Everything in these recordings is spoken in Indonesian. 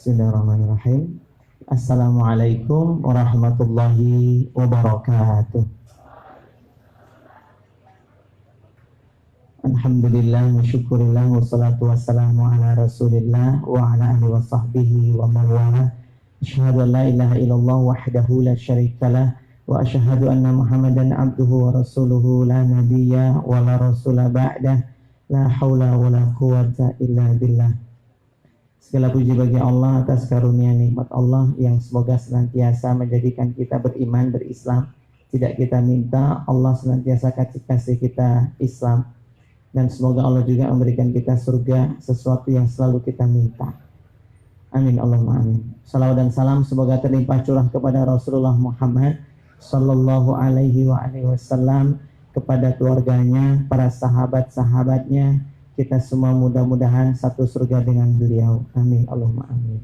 Bismillahirrahmanirrahim. Assalamualaikum warahmatullahi wabarakatuh. Alhamdulillah wa syukurillah wa salatu wassalamu ala rasulillah wa ala alihi wa sahbihi wa mawala. Asyhadu an la ilaha illallah wahdahu la syarikalah wa asyhadu anna Muhammadan abduhu wa rasuluhu la nabiyya wa la rasula ba'dah. La haula wa la quwwata illa billah. Segala puji bagi Allah atas karunia nikmat Allah yang semoga senantiasa menjadikan kita beriman, berislam. Tidak kita minta, Allah senantiasa kasih kita Islam. Dan semoga Allah juga memberikan kita surga, sesuatu yang selalu kita minta. Amin Allahumma amin. Salawat dan salam semoga terlimpah curah kepada Rasulullah Muhammad sallallahu alaihi wasallam, kepada keluarganya, para sahabat-sahabatnya. Kita semua mudah-mudahan satu surga dengan beliau. Amin Allahumma amin.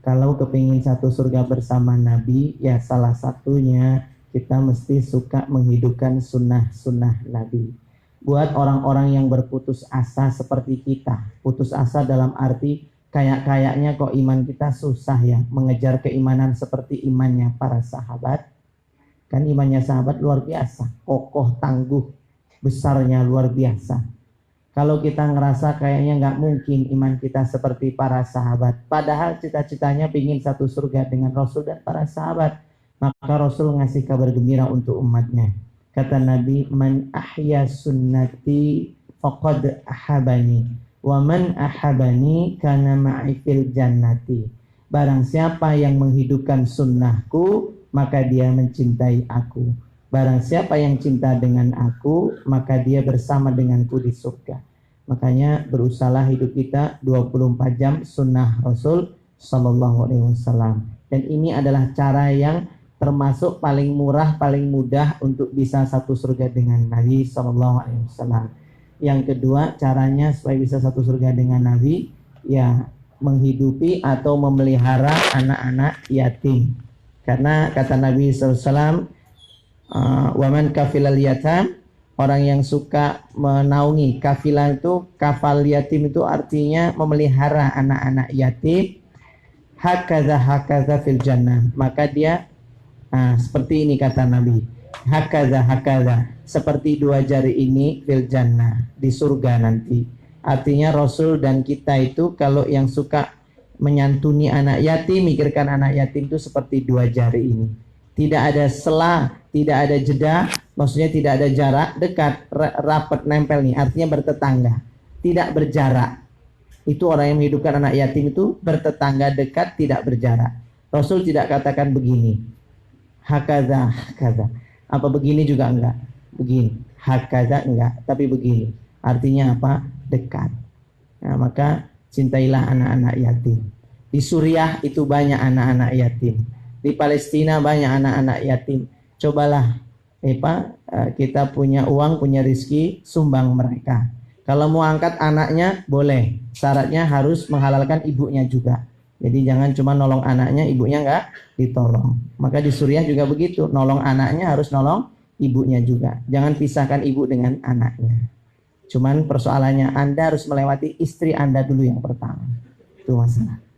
Kalau kepingin satu surga bersama Nabi, ya salah satunya kita mesti suka menghidupkan sunnah-sunnah Nabi. Buat orang-orang yang berputus asa seperti kita, putus asa dalam arti kayaknya kok iman kita susah ya, mengejar keimanan seperti imannya para sahabat. Kan imannya sahabat luar biasa, kokoh, tangguh, besarnya luar biasa. Kalau kita ngerasa kayaknya nggak mungkin iman kita seperti para sahabat, padahal cita-citanya ingin satu surga dengan Rasul dan para sahabat, maka Rasul ngasih kabar gembira untuk umatnya. Kata Nabi, man ahya sunnati faqad ahabani, wa man ahabani kana ma'i fil jannati. Barang siapa yang menghidupkan sunnahku, maka dia mencintai aku. Barang siapa yang cinta dengan aku, maka dia bersama denganku di surga. Makanya berusahalah hidup kita 24 jam sunnah Rasul sallallahu alaihi wasallam. Dan ini adalah cara yang termasuk paling murah, paling mudah untuk bisa satu surga dengan Nabi sallallahu alaihi wasallam. Yang kedua, caranya supaya bisa satu surga dengan Nabi, ya menghidupi atau memelihara anak-anak yatim. Karena kata Nabi sallallahu alaihi wasallam, waman kafilal yatam, orang yang suka menaungi. Kafilah itu, kafal yatim itu artinya memelihara anak-anak yatim. Hakaza fil jannah, maka dia seperti ini kata Nabi, hakaza seperti dua jari ini fil jannah, di surga nanti. Artinya Rasul dan kita itu kalau yang suka menyantuni anak yatim, mikirkan anak yatim itu seperti dua jari ini. Tidak ada sela, tidak ada jeda, maksudnya tidak ada jarak, dekat, rapat, nempel nih, artinya bertetangga, tidak berjarak. Itu orang yang menghidupkan anak yatim itu bertetangga, dekat, tidak berjarak. Rasul tidak katakan begini, hakaza. Apa begini juga enggak, begini, hakaza enggak, tapi begini. Artinya apa? Dekat. Nah, maka cintailah anak-anak yatim. Di Suriah itu banyak anak-anak yatim. Di Palestina banyak anak-anak yatim. Cobalah kita punya uang, punya rizki, sumbang mereka. Kalau mau angkat anaknya boleh, syaratnya harus menghalalkan ibunya juga. Jadi jangan cuma nolong anaknya, ibunya enggak ditolong. Maka di Suriah juga begitu, nolong anaknya harus nolong ibunya juga. Jangan pisahkan ibu dengan anaknya. Cuman persoalannya Anda harus melewati istri Anda dulu yang pertama. Itu masalah.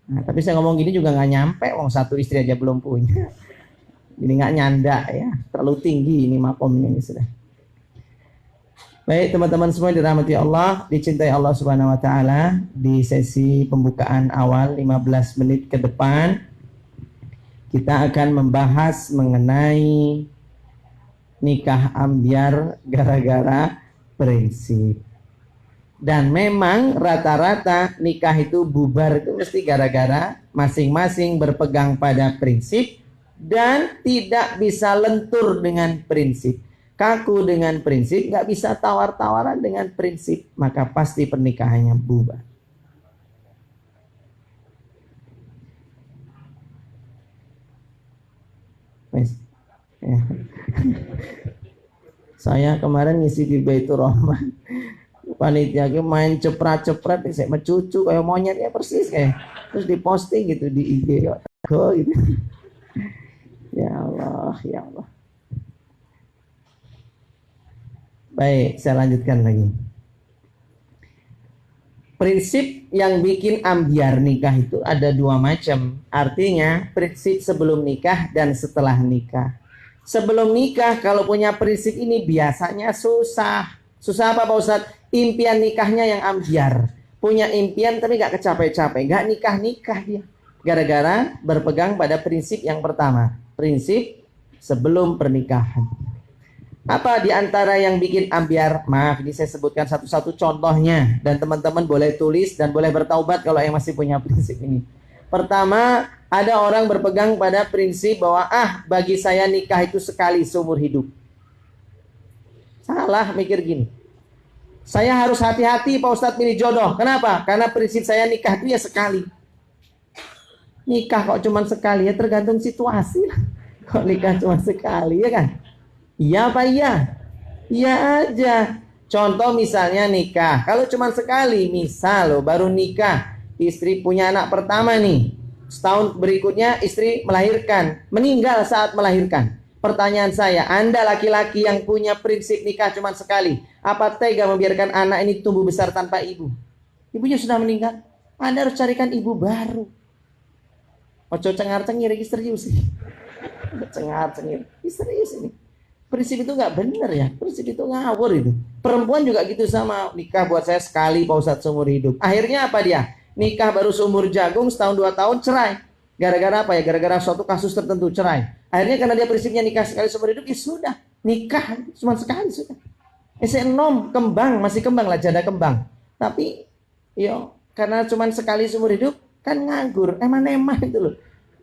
Nah, tapi saya ngomong gini juga nggak nyampe, wong satu istri aja belum punya. Jadi nggak nyanda ya, terlalu tinggi ini makomnya ini sudah. Baik teman-teman semua dirahmati Allah, dicintai Allah Subhanahu Wa Taala. Di sesi pembukaan awal 15 menit ke depan, kita akan membahas mengenai nikah ambyar gara-gara prinsip. Dan memang rata-rata nikah itu bubar itu mesti gara-gara masing-masing berpegang pada prinsip dan tidak bisa lentur dengan prinsip, kaku dengan prinsip, nggak bisa tawar-tawaran dengan prinsip, maka pasti pernikahannya bubar. Ya. Saya kemarin ngisi di Baitur Rahman, panitia main ceprat-ceprat, saya mencucu kayak monyet ya persis kayak, terus diposting gitu di IG gitu. Ya Allah, ya Allah. Baik, saya lanjutkan lagi. prinsip yang bikin ambyar nikah itu ada dua macam. Artinya prinsip sebelum nikah dan setelah nikah. Sebelum nikah kalau punya prinsip ini biasanya susah. Susah apa Pak Ustadz? Impian nikahnya yang ambyar. Punya impian tapi gak kecapai-capai. Gak nikah-nikah dia. Gara-gara berpegang pada prinsip yang pertama. Prinsip sebelum pernikahan. Apa diantara yang bikin ambyar? Maaf, ini saya sebutkan satu-satu contohnya. Dan teman-teman boleh tulis dan boleh bertaubat kalau yang masih punya prinsip ini. Pertama, ada orang berpegang pada prinsip bahwa bagi saya nikah itu sekali seumur hidup. Salah mikir gini. Saya harus hati-hati Pak Ustadz milih jodoh. Kenapa? Karena prinsip saya nikah itu ya sekali. Nikah kok cuma sekali ya tergantung situasi. Kok nikah cuma sekali ya kan? Iya apa iya? Iya aja. Contoh misalnya nikah. Kalau cuma sekali, misal loh baru nikah, istri punya anak pertama nih. Setahun berikutnya istri melahirkan, meninggal saat melahirkan. Pertanyaan saya, Anda laki-laki yang punya prinsip nikah cuma sekali, apa tega membiarkan anak ini tumbuh besar tanpa ibu? Ibunya sudah meninggal. Anda harus carikan ibu baru. Ojo cengar-cengir, serius sih. Cengar-cengir, serius ini. Prinsip itu nggak benar ya, prinsip itu ngawur itu. Perempuan juga gitu sama, nikah buat saya sekali Pak Ustadz seumur hidup. Akhirnya apa dia? Nikah baru seumur jagung, setahun 2 tahun cerai. Gara-gara apa ya? Gara-gara suatu kasus tertentu cerai. Akhirnya karena dia prinsipnya nikah sekali seumur hidup, ya sudah, nikah cuma sekali sudah. Esenom kembang, masih kembang lah, janda kembang. Tapi karena cuma sekali seumur hidup kan nganggur, eman-eman itu loh.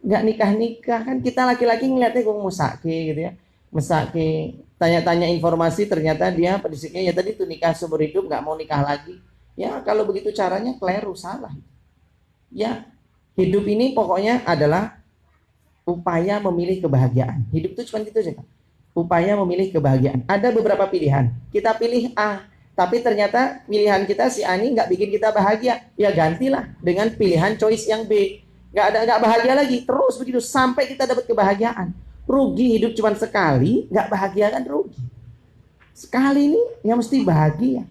Nggak nikah-nikah kan, kita laki-laki ngeliatnya kok musake gitu ya. Mesake, tanya-tanya informasi, ternyata dia prinsipnya ya tadi itu nikah seumur hidup, nggak mau nikah lagi. Ya kalau begitu caranya keliru, salah. Ya hidup ini pokoknya adalah upaya memilih kebahagiaan. Hidup itu cuma gitu aja kan. Upaya memilih kebahagiaan. Ada beberapa pilihan. Kita pilih A, tapi ternyata pilihan kita si A ini nggak bikin kita bahagia. Ya gantilah dengan pilihan choice yang B. Nggak bahagia lagi. Terus begitu sampai kita dapat kebahagiaan. Rugi hidup cuma sekali, nggak bahagia kan rugi. Sekali ini ya mesti bahagia.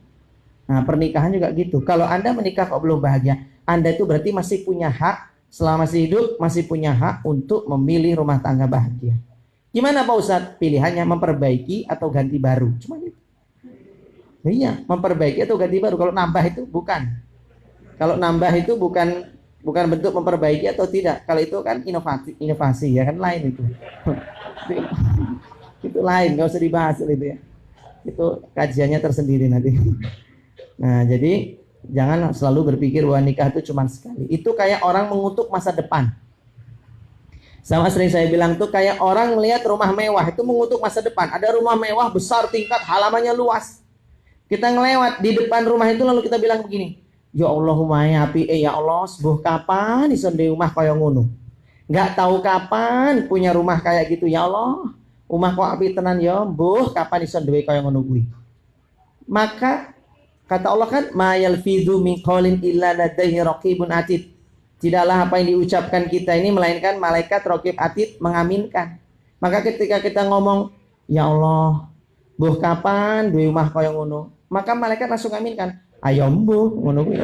Nah pernikahan juga gitu. Kalau Anda menikah kok belum bahagia, Anda itu berarti masih punya hak, selama masih hidup masih punya hak untuk memilih rumah tangga bahagia. Gimana Pak Ustadz? Pilihannya memperbaiki atau ganti baru. Cuma itu. Iya, memperbaiki atau ganti baru. Kalau nambah itu bukan. Kalau nambah itu bukan bentuk memperbaiki atau tidak. Kalau itu kan inovasi ya kan lain itu. Itu lain, nggak usah dibahas itu ya. Itu kajiannya tersendiri nanti. Nah, jadi jangan selalu berpikir bahwa nikah itu cuma sekali. Itu kayak orang mengutuk masa depan. Sama sering saya bilang tuh kayak orang melihat rumah mewah itu mengutuk masa depan. Ada rumah mewah besar tingkat, halamannya luas. Kita ngelewat di depan rumah itu lalu kita bilang begini, ya Allahumma api ya Allah, sebuah kapan ison di rumah kaya ngono. Nggak tahu kapan punya rumah kayak gitu ya Allah. Rumah kok api tenan ya, mbuh kapan ison duwe kaya ngono kuwi. Maka kata Allah kan, ma yalfidhu min qaulin illa ladaihi raqibun atid. Tidaklah apa yang diucapkan kita ini melainkan malaikat raqib atid mengaminkan. Maka ketika kita ngomong, ya Allah, mbuh kapan duwe rumah kaya ngono, maka malaikat langsung ngaminkan. Ayo mbuh ngono kuwi.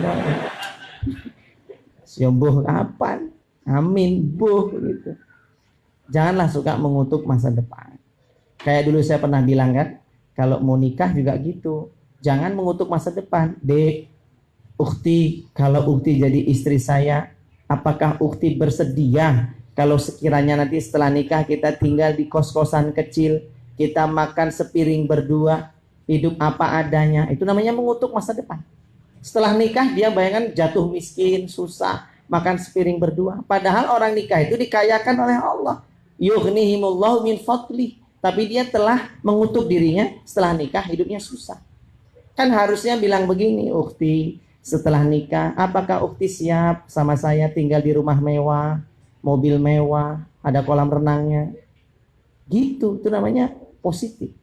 Ya mbuh kapan? Amin, mbuh gitu. Janganlah suka mengutuk masa depan. Kayak dulu saya pernah bilang kan, kalau mau nikah juga gitu. Jangan mengutuk masa depan. Dek, ukti, kalau ukti jadi istri saya, apakah ukti bersedia kalau sekiranya nanti setelah nikah kita tinggal di kos-kosan kecil, kita makan sepiring berdua, hidup apa adanya? Itu namanya mengutuk masa depan. Setelah nikah dia bayangkan jatuh miskin, susah, makan sepiring berdua. Padahal orang nikah itu dikayakan oleh Allah. Yughnihimullahu min fadli. Tapi dia telah mengutuk dirinya setelah nikah hidupnya susah. Kan harusnya bilang begini, ukti, setelah nikah, apakah ukti siap sama saya tinggal di rumah mewah, mobil mewah, ada kolam renangnya? Gitu, itu namanya positif.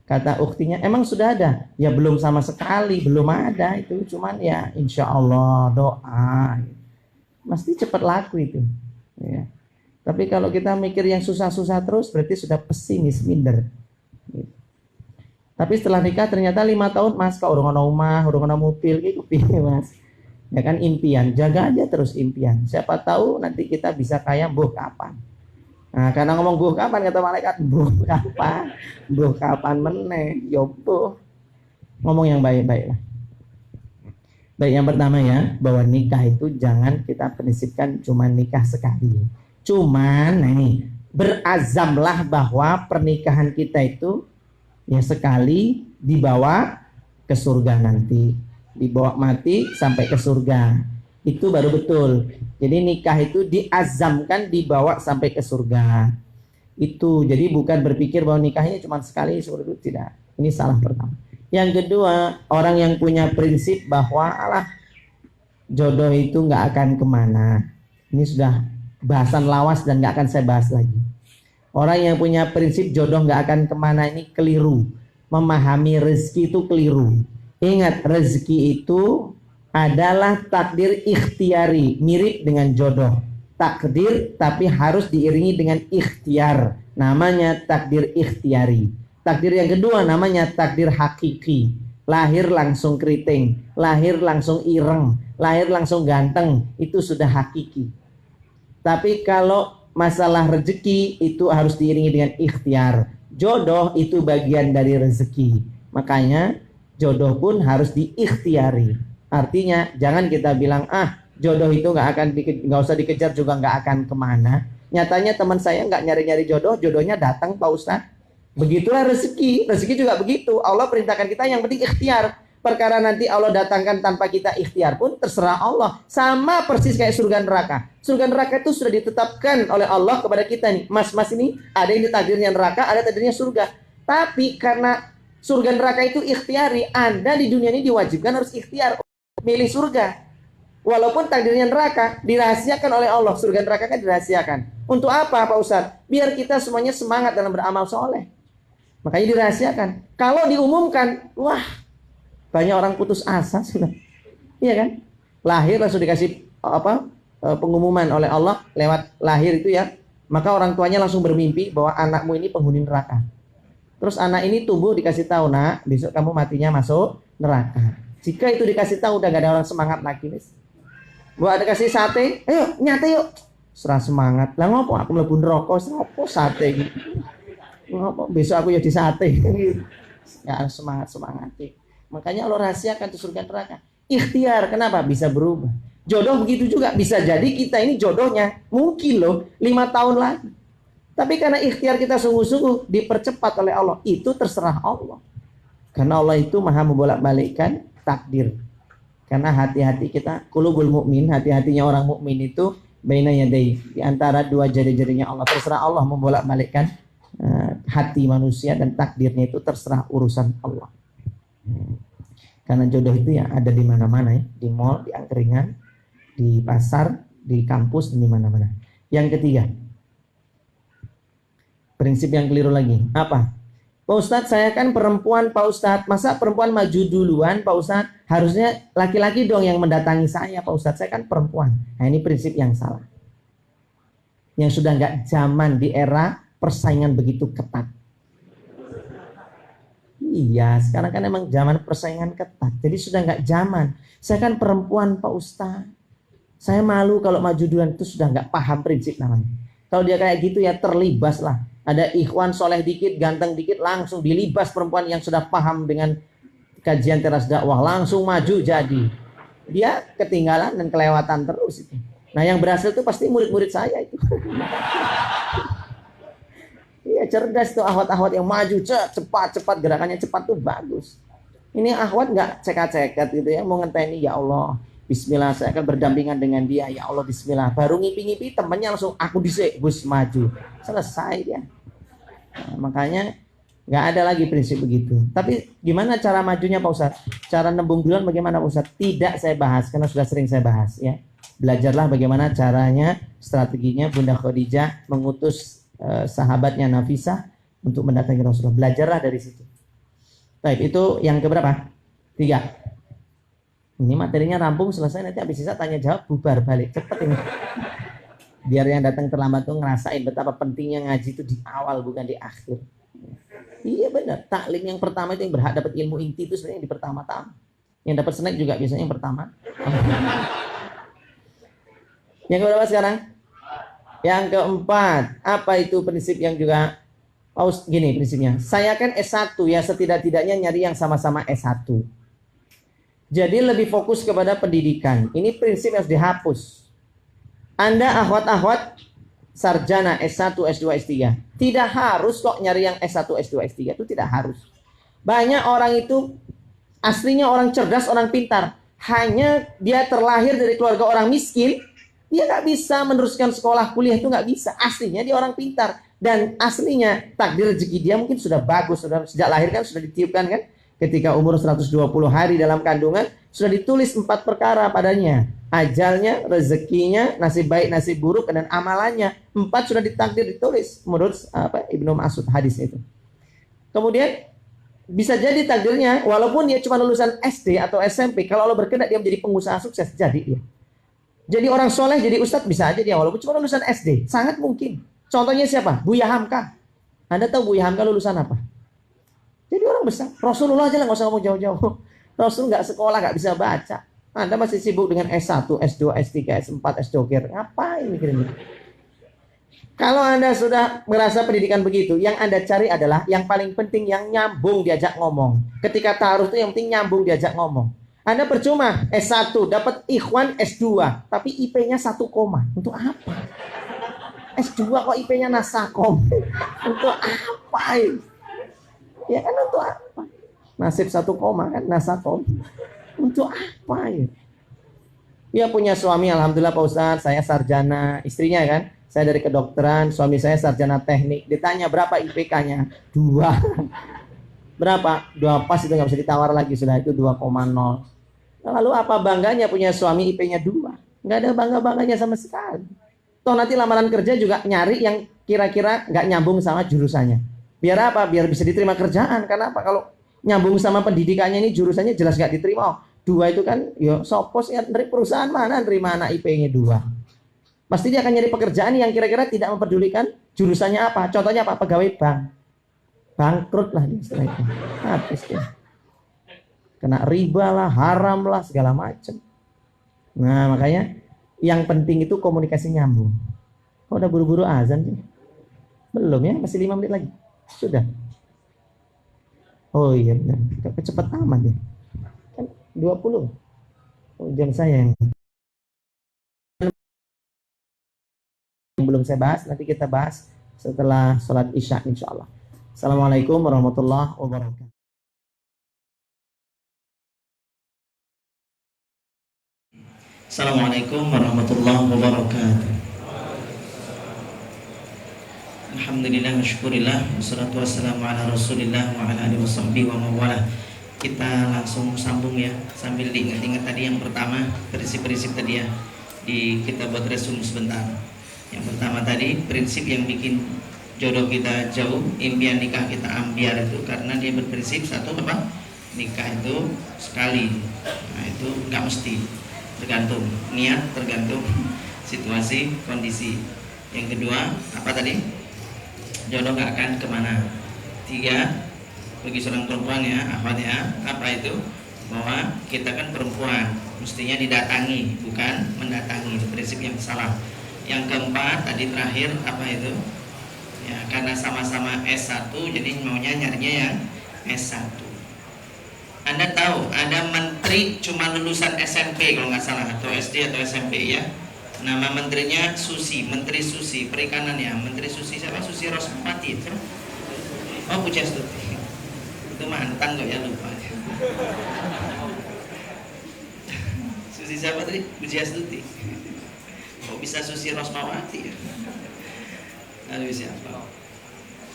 Kata uktinya, emang sudah ada? Ya belum sama sekali, belum ada itu. Cuman ya insya Allah doa. Mesti cepat laku itu. Ya. Tapi kalau kita mikir yang susah-susah terus, berarti sudah pesimis, minder. Tapi setelah nikah ternyata 5 tahun, mas, kok urung ana omah, urung ana mobil, gitu piye mas? Ya kan, impian, jaga aja terus impian. Siapa tahu nanti kita bisa kaya buh kapan. Nah, karena ngomong buh kapan kata malaikat, buh kapan meneh, yopo. Ngomong yang baik-baik lah. Baik, yang pertama ya, bahwa nikah itu jangan kita prinsipkan cuma nikah sekali. Cuman, nah ini, berazamlah bahwa pernikahan kita itu ya sekali dibawa ke surga nanti. Dibawa mati sampai ke surga. Itu baru betul. Jadi nikah itu diazamkan dibawa sampai ke surga. Itu, jadi bukan berpikir bahwa nikahnya cuma sekali seperti itu, tidak. Ini salah pertama. Yang kedua, orang yang punya prinsip bahwa alah jodoh itu nggak akan kemana. Ini sudah bahasan lawas dan nggak akan saya bahas lagi. Orang yang punya prinsip jodoh nggak akan kemana ini keliru. Memahami rezeki itu keliru. Ingat, rezeki itu adalah takdir ikhtiari, mirip dengan jodoh. Takdir tapi harus diiringi dengan ikhtiar. Namanya takdir ikhtiari. Takdir yang kedua namanya takdir hakiki. Lahir langsung keriting, lahir langsung ireng, lahir langsung ganteng. Itu sudah hakiki. Tapi kalau masalah rezeki itu harus diiringi dengan ikhtiar. Jodoh itu bagian dari rezeki. Makanya jodoh pun harus diikhtiari. Artinya jangan kita bilang jodoh itu nggak usah dikejar juga nggak akan kemana. Nyatanya teman saya nggak nyari-nyari jodoh, jodohnya datang Pak Ustadz. Begitulah rezeki, rezeki juga begitu. Allah perintahkan kita yang penting ikhtiar. Perkara nanti Allah datangkan tanpa kita ikhtiar pun terserah Allah. Sama persis kayak surga neraka. Surga neraka itu sudah ditetapkan oleh Allah kepada kita nih. Mas ini ada yang takdirnya neraka, ada takdirnya surga. Tapi karena surga neraka itu ikhtiari, Anda di dunia ini diwajibkan harus ikhtiar milih surga. Walaupun takdirnya neraka dirahasiakan oleh Allah, surga neraka kan dirahasiakan. Untuk apa Pak Ustadz? Biar kita semuanya semangat dalam beramal soleh. Makanya dirahasiakan. Kalau diumumkan, wah, banyak orang putus asa sudah. Iya kan? Lahir langsung dikasih pengumuman oleh Allah lewat lahir itu ya. Maka orang tuanya langsung bermimpi bahwa anakmu ini penghuni neraka. Terus anak ini tumbuh dikasih tahu, nak, besok kamu matinya masuk neraka. Jika itu dikasih tahu udah gak ada orang semangat lagi, Miss. Gua ada kasih sate, ayo nyate yuk. Serah semangat. Lah ngopo aku mlebu neraka, sopo sate iki. Ngopo besok aku jadi sate. Ya semangat. Makanya Allah rahasiakan itu surga neraka. Ikhtiar, kenapa? Bisa berubah. Jodoh begitu juga, bisa jadi kita ini jodohnya mungkin loh 5 tahun lagi. Tapi karena ikhtiar kita sungguh-sungguh dipercepat oleh Allah, itu terserah Allah. Karena Allah itu maha membolak-balikkan takdir. Karena hati-hati kita, qulubul mukmin, hati-hatinya orang mukmin itu baina yadai, di antara dua jari-jarinya Allah. Terserah Allah membolak-balikkan hati manusia, dan takdirnya itu terserah urusan Allah. Karena jodoh itu ya ada di mana-mana ya, di mall, di angkringan, di pasar, di kampus, di mana-mana. Yang ketiga, prinsip yang keliru lagi. Apa? Pak Ustadz, saya kan perempuan Pak Ustadz. Masa perempuan maju duluan Pak Ustadz? Harusnya laki-laki dong yang mendatangi saya Pak Ustadz. Saya kan perempuan. Nah ini prinsip yang salah. Yang sudah nggak zaman di era persaingan begitu ketat. Iya, sekarang kan emang zaman persaingan ketat. Jadi sudah nggak zaman. Saya kan perempuan Pak Ustadz. Saya malu kalau maju duluan. Itu sudah nggak paham prinsip namanya. Kalau dia kayak gitu ya terlibas lah. Ada ikhwan soleh dikit, ganteng dikit, langsung dilibas perempuan yang sudah paham dengan kajian teras dakwah, langsung maju jadi. Dia ketinggalan dan kelewatan terus itu. Nah yang berhasil itu pasti murid-murid saya itu. Iya cerdas tuh ahwat-ahwat yang maju, cepat gerakannya cepat tuh bagus. Ini ahwat nggak cekat-cekat gitu ya, mau ngenteni ya Allah. Bismillah, saya akan berdampingan dengan dia. Ya Allah, bismillah. Baru ngipi-ngipi, temannya langsung aku disik, bus maju. Selesai dia. Nah, makanya nggak ada lagi prinsip begitu. Tapi gimana cara majunya Pak Ustadz? Cara nembung duluan bagaimana Pak Ustadz? Tidak saya bahas, karena sudah sering saya bahas ya. Belajarlah bagaimana caranya, strateginya Bunda Khadijah mengutus sahabatnya Nafisah untuk mendatangi Rasulullah. Belajarlah dari situ. Baik, itu yang keberapa? 3. Ini materinya rampung, selesai, nanti habis sisa tanya jawab, bubar balik, cepet ini. Biar yang datang terlambat tuh ngerasain betapa pentingnya ngaji itu di awal bukan di akhir. Iya benar, taklim yang pertama itu yang berhak dapat ilmu inti itu sebenarnya di pertama-tama. Yang dapat snack juga biasanya yang pertama. Yang keberapa sekarang? Yang keempat, apa itu prinsip yang juga gini prinsipnya. Saya kan S1 ya, setidak-tidaknya nyari yang sama-sama S1. Jadi lebih fokus kepada pendidikan. Ini prinsip yang harus dihapus. Anda akhwat-akhwat sarjana S1, S2, S3. Tidak harus kok nyari yang S1, S2, S3. Itu tidak harus. Banyak orang itu aslinya orang cerdas, orang pintar. Hanya dia terlahir dari keluarga orang miskin. Dia nggak bisa meneruskan sekolah kuliah, itu nggak bisa. Aslinya dia orang pintar. Dan aslinya takdir rezeki dia mungkin sudah bagus. Sudah, sejak lahir kan sudah ditiupkan kan. Ketika umur 120 hari dalam kandungan, sudah ditulis 4 perkara padanya. Ajalnya, rezekinya, nasib baik, nasib buruk, dan amalannya. 4 sudah ditakdir ditulis. Menurut Ibnu Mas'ud hadis itu. Kemudian, bisa jadi takdirnya, walaupun dia cuma lulusan SD atau SMP, kalau Allah berkehendak dia menjadi pengusaha sukses, jadi dia. Jadi orang soleh, jadi ustadz, bisa aja dia, walaupun cuma lulusan SD. Sangat mungkin. Contohnya siapa? Buya Hamka. Anda tahu Buya Hamka lulusan apa? Jadi orang besar. Rasulullah aja lah, nggak usah ngomong jauh-jauh. Rasul nggak sekolah, nggak bisa baca. Anda masih sibuk dengan S1, S2, S3, S4, S2. Ngapain mikirin? Kalau Anda sudah merasa pendidikan begitu, yang Anda cari adalah yang paling penting yang nyambung diajak ngomong. Ketika taruh itu yang penting nyambung diajak ngomong. Anda percuma S1 dapat ikhwan S2, tapi IP-nya 1 koma. Untuk apa? S2 kok IP-nya nasakom. Untuk apa ini? Ya kan untuk apa? Nasib 1 koma kan nasakom. Untuk apa ya? Dia punya suami, alhamdulillah Pak Ustadz, saya sarjana, istrinya kan, saya dari kedokteran, suami saya sarjana teknik. Ditanya berapa IPK-nya? 2. Berapa? 2 pas, itu nggak bisa ditawar lagi, sudah itu 2,0. Lalu apa bangganya punya suami IP-nya 2? Nggak ada bangga-bangganya sama sekali. Toh nanti lamaran kerja juga nyari yang kira-kira nggak nyambung sama jurusannya. Biar apa? Biar bisa diterima kerjaan. Karena apa? Kalau nyambung sama pendidikannya ini jurusannya jelas nggak diterima. Oh, 2 itu kan, yo sopos ya, dari perusahaan mana terima anak IP-nya 2. Pasti dia akan nyari pekerjaan yang kira-kira tidak memperdulikan jurusannya apa. Contohnya apa? Pegawai bank. Bangkrut lah dia setelah itu. Habis dia. Kena riba lah, haram lah, segala macam. Nah makanya yang penting itu komunikasi nyambung. Oh, udah buru-buru azan sih? Belum ya, masih 5 menit lagi. Sudah. Oh iya benar. Cepet amat ya. Kan 20. Oh, jam saya yang belum saya bahas, nanti kita bahas setelah sholat isya insyaallah. Assalamualaikum warahmatullahi wabarakatuh. Assalamualaikum warahmatullahi wabarakatuh. Alhamdulillah wa syukurillah, wassalatu wassalamu ala rasulillah wa ala alihi wasahbihi wa mawalah. Kita langsung sambung ya, sambil diingat-ingat tadi yang pertama, prinsip-prinsip tadi ya. Kita buat resume sebentar. Yang pertama tadi, prinsip yang bikin jodoh kita jauh, impian nikah kita ambiar itu karena dia berprinsip satu apa? Nikah itu sekali. Nah, itu nggak mesti. Tergantung niat, tergantung situasi, kondisi. Yang kedua, apa tadi? Jodoh gak akan kemana. 3, bagi seorang perempuan ya, akhwat ya, apa itu? Bahwa kita kan perempuan, mestinya didatangi, bukan mendatangi. Itu prinsip yang salah. Yang keempat, tadi terakhir, apa itu? Ya, karena sama-sama S1, jadi maunya nyarinya yang S1. Anda tahu ada menteri cuma lulusan SMP kalau nggak salah, atau SD atau SMP ya. Nama menterinya Susi, Menteri Susi Perikanan ya. Menteri Susi siapa? Susi Rosmawati itu. Oh, Pujastuti. Itu mantan kok ya, lupa. Susi siapa tadi? Pujastuti. Oh, bisa Susi Rosmawati ya. Lalu siapa?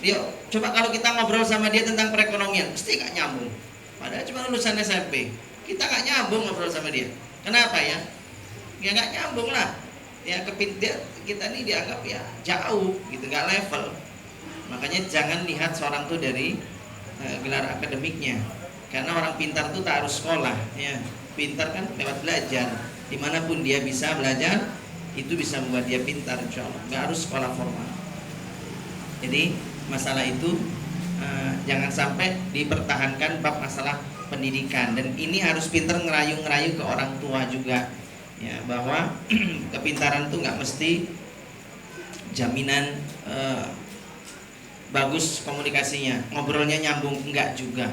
Yuk, coba kalau kita ngobrol sama dia tentang perekonomian, pasti nggak nyambung. Padahal cuma lulusan SMP, kita nggak nyambung ngobrol sama dia. Kenapa ya? Ya nggak nyambung lah. Ya kepintar kita ini dianggap ya jauh, gitu, nggak level. Makanya jangan lihat seorang tuh dari gelar akademiknya. Karena orang pintar tuh tak harus sekolah. Ya, pintar kan lewat belajar. Dimanapun dia bisa belajar, itu bisa membuat dia pintar, insya Allah. Nggak harus sekolah formal. Jadi masalah itu jangan sampai dipertahankan bab masalah pendidikan, dan ini harus pinter ngerayu-ngerayu ke orang tua juga ya, bahwa kepintaran tuh nggak mesti jaminan bagus komunikasinya, ngobrolnya nyambung, enggak juga.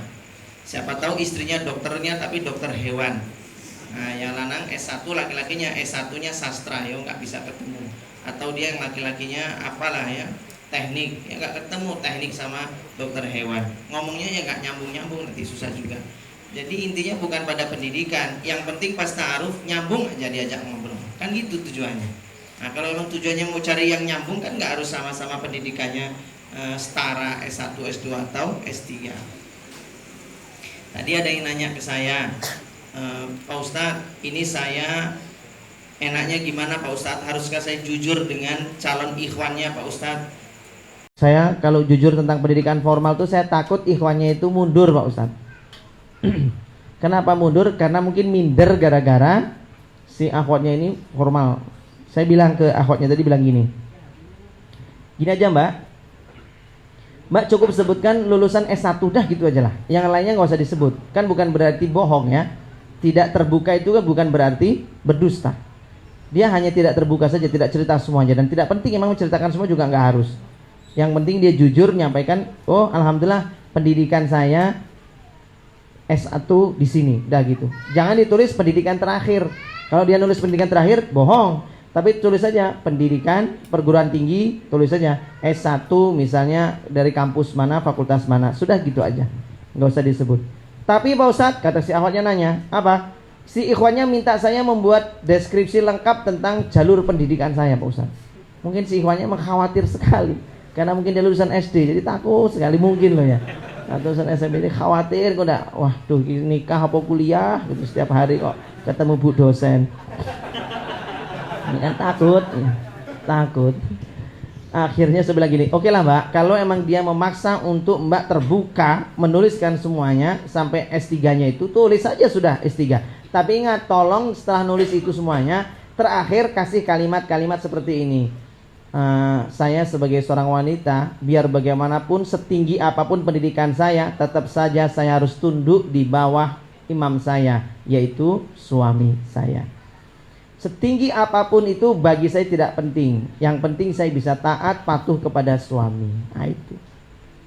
Siapa tahu istrinya dokternya tapi dokter hewan. Nah, yang lanang S1, laki-lakinya S1-nya sastra, ya nggak bisa ketemu. Atau dia yang laki-lakinya apalah ya, teknik, ya nggak ketemu teknik sama dokter hewan. Ngomongnya ya nggak nyambung-nyambung, nanti susah juga. Jadi intinya bukan pada pendidikan, yang penting pas ta'aruf nyambung aja diajak ngobrol. Kan gitu tujuannya. Nah, kalau memang tujuannya mau cari yang nyambung kan nggak harus sama-sama pendidikannya setara S1, S2 atau S3. Tadi ada yang nanya ke saya, Pak Ustadz, ini saya enaknya gimana Pak Ustadz? Haruskah saya jujur dengan calon ikhwannya Pak Ustadz? Saya kalau jujur tentang pendidikan formal tuh saya takut ikhwannya itu mundur Pak Ustadz. Kenapa mundur? Karena mungkin minder gara-gara si akhwatnya ini formal. Saya bilang ke akhwatnya tadi, bilang gini aja Mbak cukup sebutkan lulusan S1 dah gitu aja lah. Yang lainnya nggak usah disebut. Kan bukan berarti bohong ya. Tidak terbuka itu kan bukan berarti berdusta. Dia hanya tidak terbuka saja, tidak cerita semuanya. Dan tidak penting emang menceritakan semua juga nggak harus. Yang penting dia jujur menyampaikan, oh alhamdulillah pendidikan saya S1 di sini, dah gitu. Jangan ditulis pendidikan terakhir. Kalau dia nulis pendidikan terakhir, bohong. Tapi tulis saja pendidikan perguruan tinggi, tulis saja S1 misalnya dari kampus mana, fakultas mana, sudah gitu aja, nggak usah disebut. Tapi Pak Ustadz, kata si akhwatnya nanya, apa? Si ikhwannya minta saya membuat deskripsi lengkap tentang jalur pendidikan saya Pak Ustadz. Mungkin si ikhwannya khawatir sekali, karena mungkin dia lulusan SD, jadi takut sekali mungkin loh ya. Atau lulusan SMP ini khawatir kok enggak, wah tuh nikah apa kuliah gitu setiap hari kok ketemu bu dosen. Ini kan takut. Akhirnya saya bilang gini, oke lah Mbak, kalau emang dia memaksa untuk Mbak terbuka menuliskan semuanya sampai S3-nya itu, tulis saja sudah S3. Tapi ingat, tolong setelah nulis itu semuanya, terakhir kasih kalimat-kalimat seperti ini. Saya sebagai seorang wanita, biar bagaimanapun setinggi apapun pendidikan saya, tetap saja saya harus tunduk di bawah imam saya, yaitu suami saya. Setinggi apapun itu bagi saya tidak penting. Yang penting saya bisa taat, patuh kepada suami. Nah itu.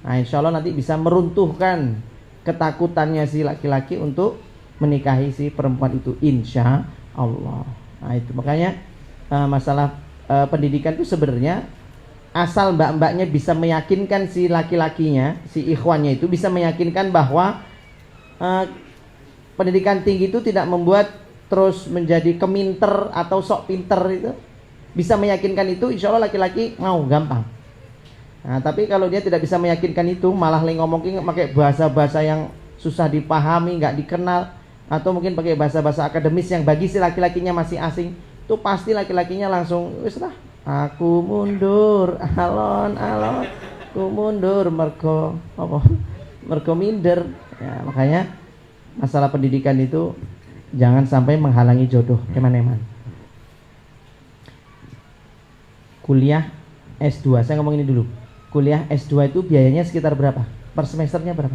Nah insya Allah nanti bisa meruntuhkan ketakutannya si laki-laki untuk menikahi si perempuan itu, insya Allah. Nah itu makanya masalah pendidikan itu sebenarnya asal mbak-mbaknya bisa meyakinkan si laki-lakinya, si ikhwannya itu bisa meyakinkan bahwa pendidikan tinggi itu tidak membuat terus menjadi keminter atau sok pinter, itu bisa meyakinkan itu, insya Allah laki-laki mau gampang. Nah tapi kalau dia tidak bisa meyakinkan itu, malah ngomongin pakai bahasa-bahasa yang susah dipahami, nggak dikenal, atau mungkin pakai bahasa-bahasa akademis yang bagi si laki-lakinya masih asing, itu pasti laki-lakinya langsung wis lah, aku mundur, alon aku mundur, mergo minder ya. Makanya masalah pendidikan itu jangan sampai menghalangi jodoh eman-eman. Kuliah S2, saya ngomong ini dulu. Kuliah S2 itu biayanya sekitar berapa? Per semesternya berapa?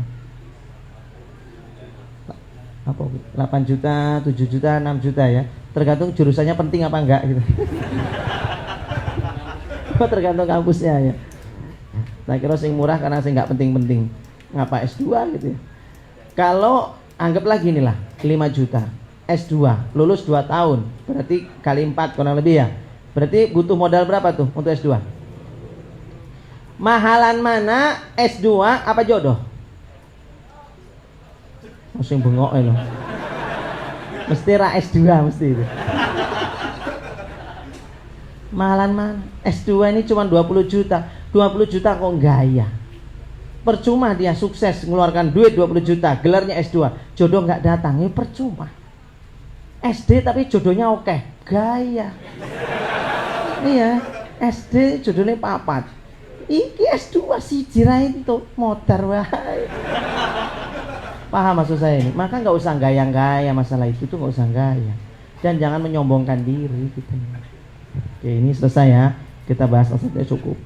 Apa? 8 juta, 7 juta, 6 juta ya. Tergantung jurusannya penting apa enggak gitu. Tergantung kampusnya ya. Nah kira sing murah karena sing enggak penting-penting. Ngapa S2 gitu ya. Kalau anggaplah gini lah, 5 juta. S2, lulus 2 tahun, berarti kali 4 kurang lebih ya. Berarti butuh modal berapa tuh untuk S2? Mahalan mana, S2 apa jodoh? Mesti bengok ya loh. Mesti ra S2 mesti itu. Mahalan mana? S2 ini cuma 20 juta. 20 juta kok gaya. Percuma dia sukses mengeluarkan duit 20 juta, gelarnya S2, jodoh nggak datang, ini percuma. SD tapi jodohnya oke, gaya. Iya, SD jodohnya papat. Iki S2 si jirai itu motor wae. Paham maksud saya ini? Maka nggak usah gaya-gaya masalah itu tuh, nggak usah gaya. Dan jangan menyombongkan diri gitu. Oke, ini selesai ya. Kita bahas maksudnya cukup.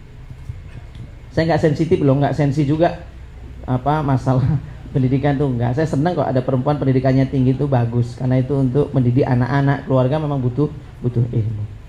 Saya nggak sensitif loh, nggak sensi juga apa masalah pendidikan tuh enggak. Saya senang kok ada perempuan pendidikannya tinggi itu bagus, karena itu untuk mendidik anak-anak, keluarga memang butuh ilmu.